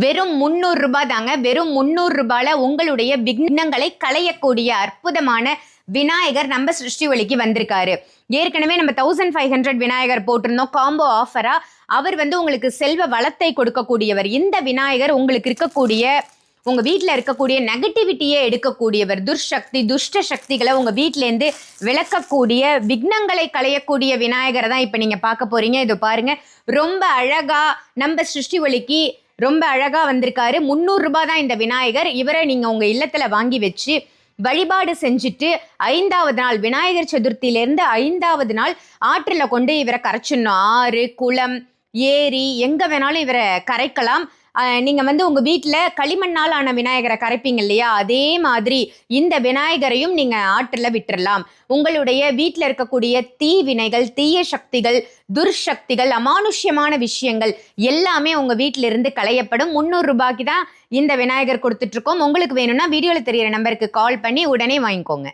வெறும் 300 ரூபாய் தாங்க. வெறும் 300 ரூபாயில உங்களுடைய விக்னங்களை களையக்கூடிய அற்புதமான விநாயகர் நம்ம சிருஷ்டி ஒளிக்கு வந்திருக்காரு. ஏற்கனவே நம்ம 1500 விநாயகர் போட்டிருந்தோம் காம்போ ஆஃபரா. அவர் உங்களுக்கு செல்வ வளத்தை கொடுக்கக்கூடியவர். இந்த விநாயகர் உங்களுக்கு இருக்கக்கூடிய உங்க வீட்டில் இருக்கக்கூடிய நெகட்டிவிட்டியை எடுக்கக்கூடியவர். துர்சக்தி துஷ்ட சக்திகளை உங்க வீட்டிலேருந்து விளக்கக்கூடிய விக்னங்களை களையக்கூடிய விநாயகரை தான் இப்போ நீங்க பார்க்க போறீங்க. இது பாருங்க, ரொம்ப அழகா நம்ம சிருஷ்டி ஒளிக்கு ரொம்ப அழகா வந்திருக்காரு. 300 ரூபாய் தான் இந்த விநாயகர். இவரை நீங்க உங்க இல்லத்துல வாங்கி வச்சு வழிபாடு செஞ்சுட்டு 5வது நாள் விநாயகர் சதுர்த்தியிலிருந்து 5வது நாள் ஆற்றுல கொண்டு இவரை கரைச்சிடணும். ஆறு, குளம், ஏரி எங்க வேணாலும் இவரை கரைக்கலாம். நீங்க உங்க வீட்டுல களிமண்ணால் ஆன விநாயகரை கரைப்பீங்க இல்லையா, அதே மாதிரி இந்த விநாயகரையும் நீங்க ஆற்றுல விட்டுறலாம். உங்களுடைய வீட்டுல இருக்கக்கூடிய தீவினைகள், தீய சக்திகள், துர்சக்திகள், அமானுஷ்யமான விஷயங்கள் எல்லாமே உங்க வீட்டில இருந்து களையப்படும். 300 ரூபாய்க்கு தான் இந்த விநாயகர் கொடுத்துட்டு இருக்கோம். உங்களுக்கு வேணும்னா வீடியோல தெரியிற நம்பருக்கு கால் பண்ணி உடனே வாங்கிக்கோங்க.